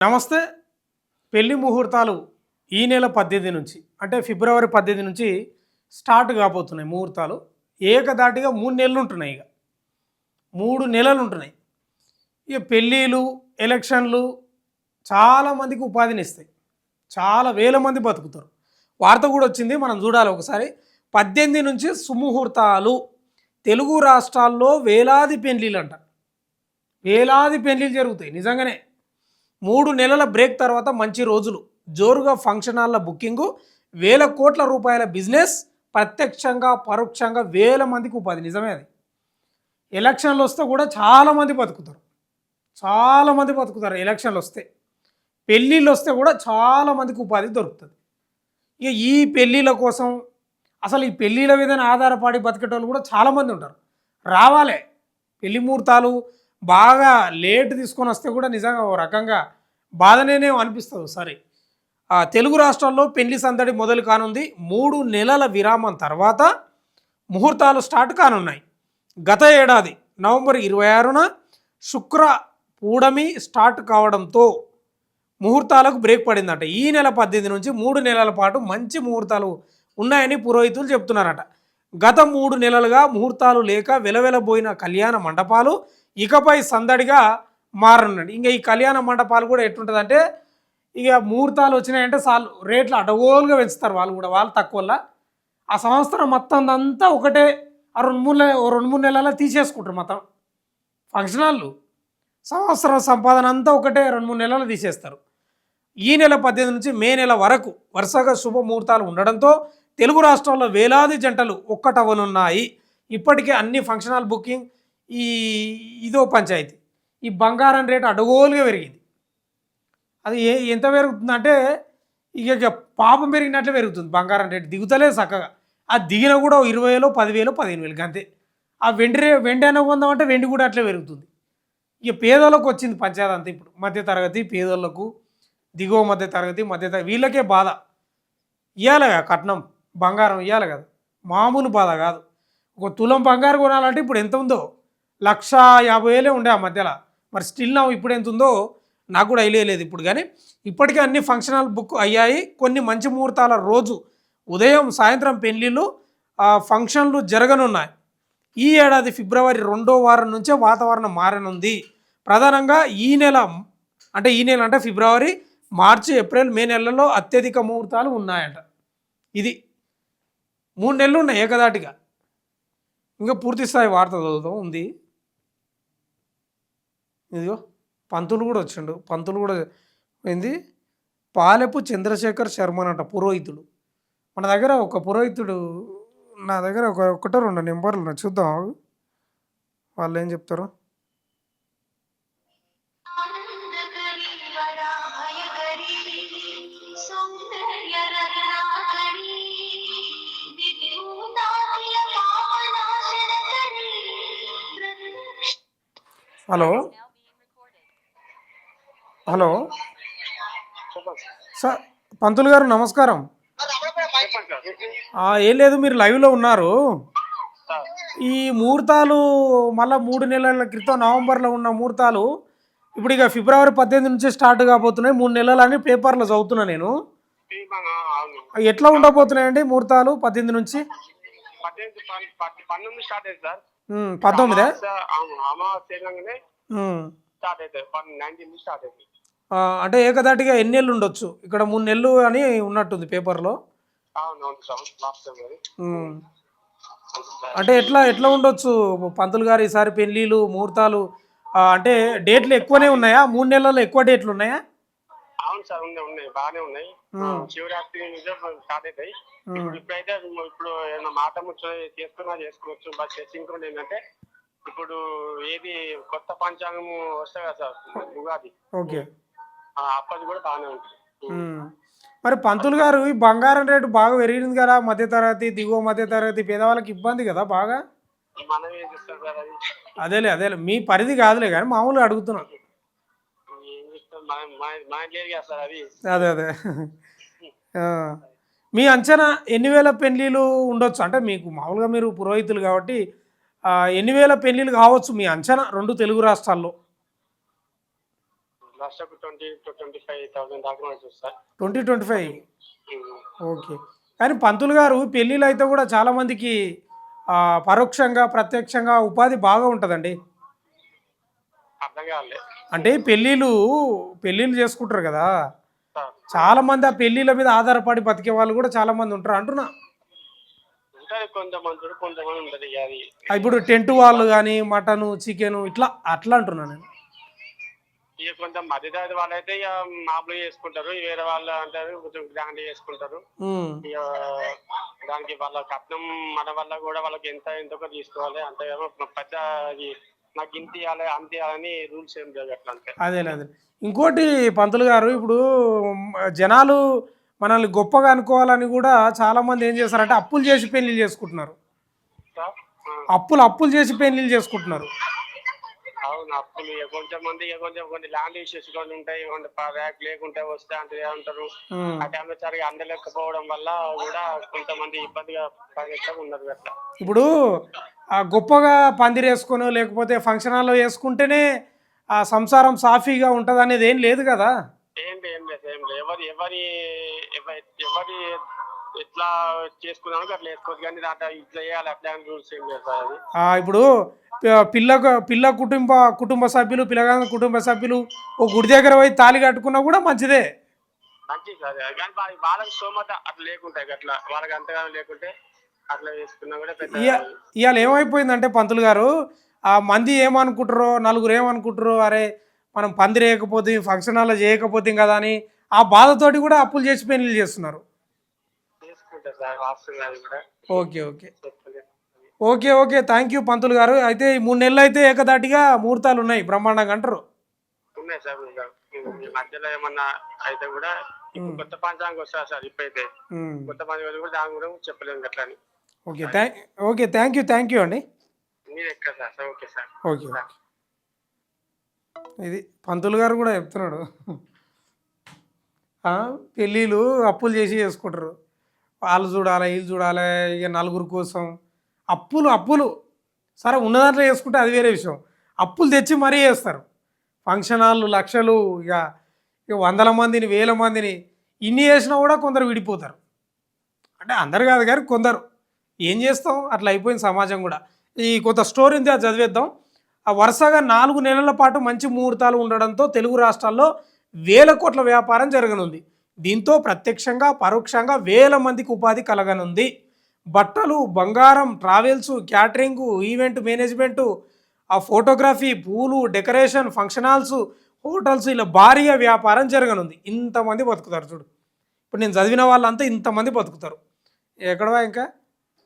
నమస్తే. పెళ్లి ముహూర్తాలు ఈ నెల 18 నుంచి అంటే ఫిబ్రవరి 18 నుంచి స్టార్ట్ కాబోతున్నాయి ముహూర్తాలు. ఏకధాటిగా 3 నెలలు ఉంటున్నాయి. ఇక 3 నెలలు ఉంటున్నాయి. ఇక పెళ్ళిళ్ళు, ఎలక్షన్లు చాలామందికి ఉపాధిని ఇస్తాయి. చాలా వేల మంది బతుకుతారు. వార్త కూడా వచ్చింది, మనం చూడాలి ఒకసారి. 18 నుంచి సుముహూర్తాలు. తెలుగు రాష్ట్రాల్లో వేలాది పెళ్ళిళ్ళు అంట. వేలాది పెళ్ళిళ్ళు జరుగుతాయి నిజంగానే. 3 నెలల బ్రేక్ తర్వాత మంచి రోజులు. జోరుగా ఫంక్షన్ హాల్ల బుకింగు, వేల కోట్ల రూపాయల బిజినెస్, ప్రత్యక్షంగా పరోక్షంగా వేల మందికి ఉపాధి. నిజమే అది. ఎలక్షన్లు వస్తే కూడా చాలామంది బతుకుతారు. చాలామంది బతుకుతారు ఎలక్షన్లు వస్తే. పెళ్ళిళ్ళు వస్తే కూడా చాలామందికి ఉపాధి దొరుకుతుంది. ఇక ఈ పెళ్ళిళ్ళ కోసం అసలు ఈ పెళ్ళిళ్ళ మీద ఆధారపడి బతికేటోళ్ళు కూడా చాలామంది ఉంటారు. రావాలి పెళ్లి ముహూర్తాలు బాగా లేట్ తీసుకొని వస్తే కూడా నిజంగా ఓ రకంగా బాధనేనే అనిపిస్తుంది. సరే, తెలుగు రాష్ట్రాల్లో పెళ్లి సందడి మొదలు కానుంది. 3 నెలల విరామం తర్వాత ముహూర్తాలు స్టార్ట్ కానున్నాయి. గత ఏడాది నవంబర్ 26న శుక్ర పూడమి స్టార్ట్ కావడంతో ముహూర్తాలకు బ్రేక్ పడిందట. ఈ నెల 18 నుంచి 3 నెలల పాటు మంచి ముహూర్తాలు ఉన్నాయని పురోహితులు చెప్తున్నారట. గత 3 నెలలుగా ముహూర్తాలు లేక వెలవెలబోయిన కళ్యాణ మండపాలు ఇకపై సందడిగా మారనున్నాడు. ఇంకా ఈ కళ్యాణ మండపాలు కూడా ఎట్లుంటుందంటే, ఇక ముహూర్తాలు వచ్చినాయంటే చాలు రేట్లు అడగోలుగా పెంచుతారు. వాళ్ళు కూడా వాళ్ళు తక్కువలా ఆ సంవత్సరం మొత్తం అంతా ఒకటే 2-3 నెలల్లో తీసేసుకుంటారు. మొత్తం ఫంక్షన్ హాళ్ళు సంవత్సరం సంపాదన అంతా ఒకటే 2-3 నెలలు తీసేస్తారు. ఈ నెల 18 నుంచి మే నెల వరకు వరుసగా శుభముహూర్తాలు ఉండడంతో తెలుగు రాష్ట్రాల్లో వేలాది జంటలు ఒక్కటవనున్నాయి. ఇప్పటికే అన్ని ఫంక్షన్ హాల్ బుకింగ్ ఇదో పంచాయతీ. ఈ బంగారం రేటు అడగోలుగా పెరిగింది. అది ఎంత పెరుగుతుందంటే ఇక పాపం పెరిగినట్లే పెరుగుతుంది. బంగారం రేటు దిగుతలేదు చక్కగా. అది దిగిన కూడా 20,000, 10,000, 15,000 అంతే. ఆ వెండి అయినా కొందామంటే వెండి కూడా అట్లే పెరుగుతుంది. ఇక పేదోళ్ళకు వచ్చింది పంచాయతీ అంతా. ఇప్పుడు మధ్యతరగతి పేదోళ్ళకు, దిగువ మధ్యతరగతి వీళ్ళకే బాధ. ఇవ్వాలి కదా కట్నం, బంగారం ఇవ్వాలి కదా, మామూలు బాధ కాదు. ఒక తులం బంగారం కొనాలంటే ఇప్పుడు ఎంత ఉందో 1,50,000 ఉండే ఆ మధ్యలో. మరి స్టిల్ నా ఇప్పుడు ఎంత ఉందో నాకు కూడా ఐడియలేదు ఇప్పుడు. కానీ ఇప్పటికే అన్ని ఫంక్షన్ హాల్ బుక్ అయ్యాయి. కొన్ని మంచి ముహూర్తాల రోజు ఉదయం సాయంత్రం పెళ్ళిళ్ళు ఫంక్షన్లు జరగనున్నాయి. ఈ ఏడాది ఫిబ్రవరి 2వ వారం నుంచే వాతావరణం మారనుంది. ప్రధానంగా ఈ నెల అంటే ఫిబ్రవరి, మార్చి, ఏప్రిల్, మే నెలల్లో అత్యధిక ముహూర్తాలు ఉన్నాయంట. ఇది 3 నెలలు ఉన్నాయి ఏకదాటిగా. ఇంకా పూర్తి స్థాయి వార్త చదువుతాం ఉంది. ఇదిగో పంతులు కూడా వచ్చిండు. పంతులు కూడా ఏంది, పాలెపు చంద్రశేఖర్ శర్మనంట పురోహితుడు. మన దగ్గర ఒక పురోహితుడు, నా దగ్గర ఒకటో 2 నెంబర్లు ఉన్నాయి, చూద్దాం వాళ్ళు ఏం చెప్తారు. హలో హలో సార్, పంతులు గారు నమస్కారం. ఏం లేదు, మీరు లైవ్లో ఉన్నారు. ఈ ముహూర్తాలు మళ్ళీ 3 నెలల క్రితం నవంబర్లో ఉన్న ముహూర్తాలు ఇప్పుడు ఇక ఫిబ్రవరి 18 నుంచి స్టార్ట్ కాబోతున్నాయి. 3 నెలలు అని పేపర్లో చదువుతున్నా నేను. ఎట్లా ఉండబోతున్నాయండి ముహూర్తాలు 18 నుంచి? 19 అంటే ఏకదాటిగా ఎన్ని నెలలు ఉండొచ్చు? ఇక్కడ 3 నెలలు అని ఉన్నట్టుంది పేపర్లో. అంటే ఎట్లా ఉండొచ్చు పంతులు గారు ఈసారి పెళ్ళిళ్ళు ముహూర్తాలు? అంటే డేట్లు ఎక్కువనే ఉన్నాయా? 3 నెలల్లో ఎక్కువ డేట్లు ఉన్నాయా? అవును సార్, ఉన్నాయి బాగానే ఉన్నాయి. శివరాత్రి స్టార్ట్ అవుతాయి. ఇప్పుడైతే ఇప్పుడు ఏమైనా మాట ముచ్చట చేసుకోవచ్చు. బట్ సింక్రోన్ ఏంటంటే ఇప్పుడు ఏది కొత్త పంచాంగము వస్తాయి కదా సార్, ఉగాది. ఓకే, అప్పటి కూడా బాగానే ఉంటుంది. మరి పంతులు గారు ఈ బంగారం రేటు బాగా పెరిగింది కదా, మధ్యతరగతి, దిగువ మధ్యతరగతి పేదవాళ్ళకి ఇబ్బంది కదా బాగా. మనం ఏం చేస్తాం సార్, అది అదేలే మీ పరిధి కాదులే కానీ మామూలుగా అడుగుతున్నాను. అదే మీ అంచనా ఎన్ని వేల పెళ్ళిళ్ళు ఉండొచ్చు? అంటే మీకు మామూలుగా మీరు పురోహితులు కాబట్టి ఎన్ని వేల పెళ్ళిళ్ళు కావచ్చు మీ అంచనా 2 తెలుగు రాష్ట్రాల్లో? లక్షకు 20,000 to 25,000 దాకా ఉండొచ్చు సార్. 20-25. ఉమ్. ఓకే. కానీ పంతులు గారు పెళ్ళిళ్ళు అయితే కూడా చాలామందికి పరోక్షంగా ప్రత్యక్షంగా ఉపాధి బాగా ఉంటుందండి. అర్థం కాలే అంటే పెళ్ళిళ్ళు చేసుకుంటారు కదా, సార్. చాలామంది ఆ పెళ్ళిళ్ళ మీద ఆధారపడి బతికే వాళ్ళు కూడా చాలామంది ఉంటారు అంటున్నా. ఉంటది కొంతమంది ఉంటది ఇక అది. ఇప్పుడు టెంట్ వాళ్ళు కానీ మటను చికెను ఇట్లా అట్లా అంటున్నాను నేను. ఇక కొంత మధ్యతరగతి వాళ్ళైతే ఇక మామూలుగా చేసుకుంటారు. వేరే వాళ్ళు అంటారు కొంచెం గ్రాండ్ చేసుకుంటారు. ఉమ్. ఇక దానికి వాళ్ళ కట్నం మన వల్ల కూడా వాళ్ళకి ఎంతో తీసుకోవాలి. అంతే పెద్ద నాకు ఇంత ఇవ్వాలి అంత ఇవ్వాలని రూల్స్ ఏం లేదు అట్లా. అంతే అదే. ఇంకోటి పంతులు గారు, ఇప్పుడు జనాలు మనల్ని గొప్పగా అనుకోవాలని కూడా చాలామంది ఏం చేస్తారంటే అప్పులు చేసి పెళ్ళిళ్ళు చేసుకుంటున్నారు. సార్. అప్పులు చేసి పెళ్ళిళ్ళు చేసుకుంటున్నారు. అవును, అప్పులు ఇక కొంచెం కొన్ని ల్యాండ్ ఇష్యూస్ కొన్ని ఉంటాయి. ర్యాక్ లేకుంటే వస్తే అంటే ఏమంటారు ఆ టైంలో సరిగా అందలేకపోవడం వల్ల కూడా కొంతమంది ఇబ్బందిగా ఉన్నారు అట్లా. ఇప్పుడు గొప్పగా పందిరేసుకొని లేకపోతే ఫంక్షన్ హాల్లో వేసుకుంటేనే ఆ సంసారం సాఫీగా ఉంటుంది అనేది ఏం లేదు కదా. ఏం లేదు. ఎవరి ఎట్లా చేసుకున్నాను అట్లా వేసుకోవచ్చు, కానీ దాంట్లో ఇట్లా చేయాలి అట్లా రూల్స్ ఏం లేదు సార్. అది ఇప్పుడు పిల్ల కుటుంబ సభ్యులు పిల్లగాని కుటుంబ సభ్యులు ఓ గుడి దగ్గర పోయి తాళి కట్టుకున్నా కూడా మంచిదే. మంచిది సార్. కానీ వాళ్ళకి స్తోమత అట్లా లేకుంటాయి, అట్లా వాళ్ళకి అంతగా లేకుంటే అట్లా వేసుకున్నా కూడా పెద్ద. ఇవాళ ఏమైపోయిందంటే పంతులు గారు, ఆ మంది ఏమనుకుంటారో నలుగురు ఏమనుకుంటారో, అరే మనం పందిరి వేయకపోతే ఫంక్షన్ హాల్లో చేయకపోతే కదా అని ఆ బాధతోటి కూడా అప్పులు చేసి పెళ్ళిళ్ళు చేస్తున్నారు. చేసుకుంటారు సార్ వాస్తవంగా అది కూడా. ఓకే. థ్యాంక్ యూ పంతులు గారు. అయితే ఈ 3 నెలలు అయితే ఏకదాటిగా ముహూర్తాలు ఉన్నాయి బ్రహ్మాండంగా అంటారు. ఉన్నాయి సార్. మధ్యలో ఏమన్నా అయితే కూడా కొత్త పంచాంగం వస్తారు సార్. ఇప్పుడైతే కొత్త పంచాంగం కూడా దాని కూడా చెప్పలేము అట్లా అని. ఓకే థ్యాంక్ యూ అండి. మీరు ఎక్కడ సార్? Okay sir. ఓకే. ఇది పంతులు గారు కూడా చెప్తున్నాడు, పెళ్ళిళ్ళు అప్పులు చేసి చేసుకుంటారు. వాళ్ళు చూడాలి వీళ్ళు చూడాలి, ఇక నలుగురు కోసం అప్పులు. సరే ఉన్న దాంట్లో చేసుకుంటే అది వేరే విషయం. అప్పులు తెచ్చి మరీ చేస్తారు. ఫంక్షన్ హాళ్ళు లక్షలు, ఇక 100 మందిని 1000 మందిని ఇన్ని చేసినా కూడా కొందరు విడిపోతారు. అంటే అందరు కాదు కానీ కొందరు. ఏం చేస్తాం, అట్లా అయిపోయింది సమాజం కూడా. ఈ కొంత స్టోరీ ఉంది, అది చదివేద్దాం. వరుసగా 4 నెలల పాటు మంచి ముహూర్తాలు ఉండడంతో తెలుగు రాష్ట్రాల్లో 1000 కోట్ల వ్యాపారం జరగనుంది. దీంతో ప్రత్యక్షంగా పరోక్షంగా 1000 మందికి ఉపాధి కలగనుంది. బట్టలు, బంగారం, ట్రావెల్స్, క్యాటరింగు, ఈవెంట్ మేనేజ్మెంటు, ఆ ఫోటోగ్రఫీ, పూలు, డెకరేషన్, ఫంక్షన్ హాల్స్, హోటల్స్, ఇలా భారీగా వ్యాపారం జరగనుంది. ఇంతమంది బతుకుతారు చూడు. ఇప్పుడు నేను చదివిన వాళ్ళంతా ఇంతమంది బతుకుతారు. ఎక్కడవా ఇంకా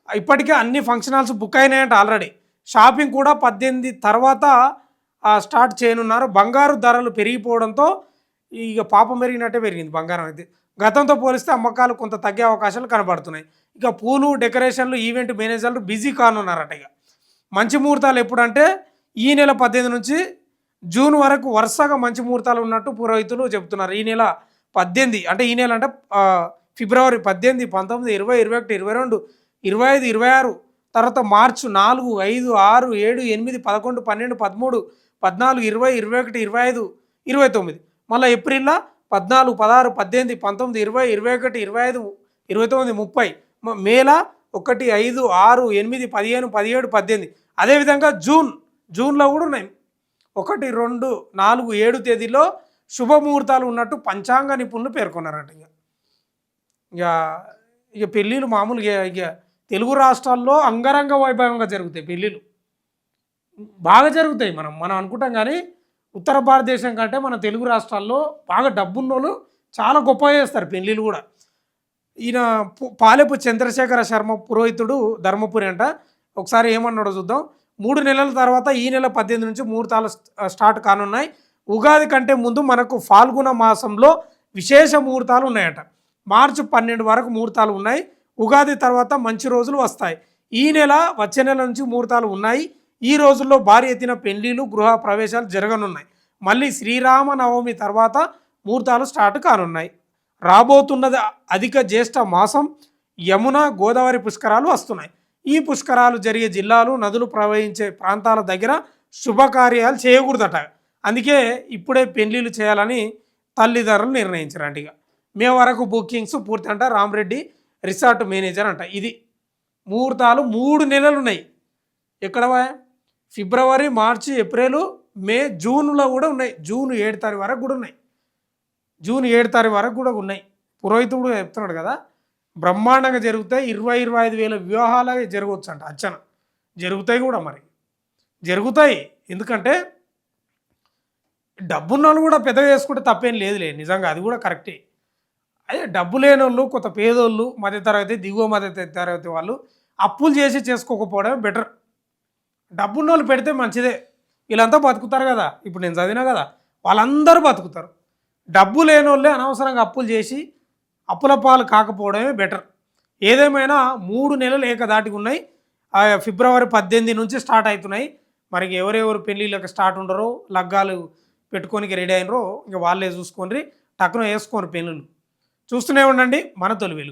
ఇప్పటికే అన్ని ఫంక్షన్ హాల్స్ బుక్ అయినాయంట ఆల్రెడీ. షాపింగ్ కూడా 18 తర్వాత స్టార్ట్ చేయనున్నారు. బంగారు ధరలు పెరిగిపోవడంతో ఇక పాపం పెరిగినట్టే పెరిగింది బంగారం అయితే. గతంతో పోలిస్తే అమ్మకాలు కొంత తగ్గే అవకాశాలు కనబడుతున్నాయి. ఇక పూలు, డెకరేషన్లు, ఈవెంట్ మేనేజర్లు బిజీ కానున్నారట. ఇక మంచి ముహూర్తాలు ఎప్పుడంటే ఈ నెల 18 నుంచి జూన్ వరకు వరుసగా మంచి ముహూర్తాలు ఉన్నట్టు పురోహితులు చెబుతున్నారు. ఈ నెల 18 అంటే ఈ నెల అంటే ఫిబ్రవరి 18, 19, 20, 21, 22, 25, 26, తర్వాత మార్చి 4, 5, 6, 7, 8, 11, 12, 13, 14, 20, 21, 25, 29, మళ్ళీ ఏప్రిల్లో 14, 16, 18, 19, 20, 21, 25, 29, 30, మేలో 1, 5, 6, 8, 15, 17, 18. అదేవిధంగా జూన్లో కూడా ఉన్నాయి. 1, 2, 4, 7 తేదీలో శుభముహూర్తాలు ఉన్నట్టు పంచాంగ నిపుణులు పేర్కొన్నారట. ఇక పెళ్ళిళ్ళు మామూలుగా ఇక తెలుగు రాష్ట్రాల్లో అంగరంగ వైభవంగా జరుగుతాయి పెళ్ళిళ్ళు, బాగా జరుగుతాయి. మనం అనుకుంటాం కానీ ఉత్తర భారతదేశం కంటే మన తెలుగు రాష్ట్రాల్లో బాగా డబ్బున్నోళ్ళు చాలా గొప్పగా చేస్తారు పెళ్ళిళ్ళు కూడా. ఈయన పాలెపు చంద్రశేఖర శర్మ పురోహితుడు ధర్మపురి అంట. ఒకసారి ఏమన్నాడో చూద్దాం. 3 నెలల తర్వాత ఈ నెల 18 నుంచి ముహూర్తాలు స్టార్ట్ కానున్నాయి. ఉగాది కంటే ముందు మనకు ఫాల్గుణ మాసంలో విశేష ముహూర్తాలు ఉన్నాయట. మార్చి 12 వరకు ముహూర్తాలు ఉన్నాయి. ఉగాది తర్వాత మంచి రోజులు వస్తాయి. వచ్చే నెల నుంచి ముహూర్తాలు ఉన్నాయి. ఈ రోజుల్లో భారీ ఎత్తున పెళ్లిళ్ళు, గృహ ప్రవేశాలు జరగనున్నాయి. మళ్ళీ శ్రీరామనవమి తర్వాత ముహూర్తాలు స్టార్ట్ కానున్నాయి. రాబోతున్నది అధిక జ్యేష్ఠ మాసం. యమున, గోదావరి పుష్కరాలు వస్తున్నాయి. ఈ పుష్కరాలు జరిగే జిల్లాలు, నదులు ప్రవహించే ప్రాంతాల దగ్గర శుభకార్యాలు చేయకూడదట. అందుకే ఇప్పుడే పెళ్లిళ్ళు చేయాలని తల్లిదండ్రులు నిర్ణయించారంట. ఇక మే వరకు బుకింగ్స్ పూర్తి అంట. రామరెడ్డి రిసార్ట్ మేనేజర్ అంట. ఇది ముహూర్తాలు 3 నెలలు ఉన్నాయి. ఎక్కడ ఫిబ్రవరి, మార్చి, ఏప్రిల్, మే, జూన్లో కూడా ఉన్నాయి. జూన్ 7 తారీఖు వరకు కూడా ఉన్నాయి. జూన్ 7 తారీఖు వరకు కూడా ఉన్నాయి. పురోహితుడు చెప్తున్నాడు కదా, బ్రహ్మాండంగా జరుగుతాయి. 20-25 వేల వివాహాలు జరగవచ్చు అంట. అంచనా జరుగుతాయి కూడా, మరి జరుగుతాయి. ఎందుకంటే డబ్బున్న వాళ్ళు కూడా పెద్దగా చేసుకుంటే తప్పేం లేదులే, నిజంగా అది కూడా కరెక్టే. అదే డబ్బు లేని వాళ్ళు, కొత్త పేదోళ్ళు, మధ్యతరగతి, దిగువ మధ్య తరగతి వాళ్ళు అప్పులు చేసి చేసుకోకపోవడమే బెటర్. డబ్బున్న వాళ్ళు పెడితే మంచిదే. వీళ్ళంతా బతుకుతారు కదా, ఇప్పుడు నేను చదివినా కదా, వాళ్ళందరూ బతుకుతారు. డబ్బు లేని వాళ్ళే అనవసరంగా అప్పులు చేసి అప్పుల పాలు కాకపోవడమే బెటర్. ఏదేమైనా 3 నెలలు ఏకదాటిగా ఉన్నాయి. ఫిబ్రవరి 18 నుంచి స్టార్ట్ అవుతున్నాయి. మరి ఎవరెవరు పెళ్ళిళ్ళకి స్టార్ట్ ఉండరో, లగ్గాలు పెట్టుకోనికి రెడీ అయినరో ఇక వాళ్ళే చూసుకొని టక్కున వేసుకొని పెళ్ళిళ్ళు. చూస్తూనే ఉండండి మన తొలి వెలుగు.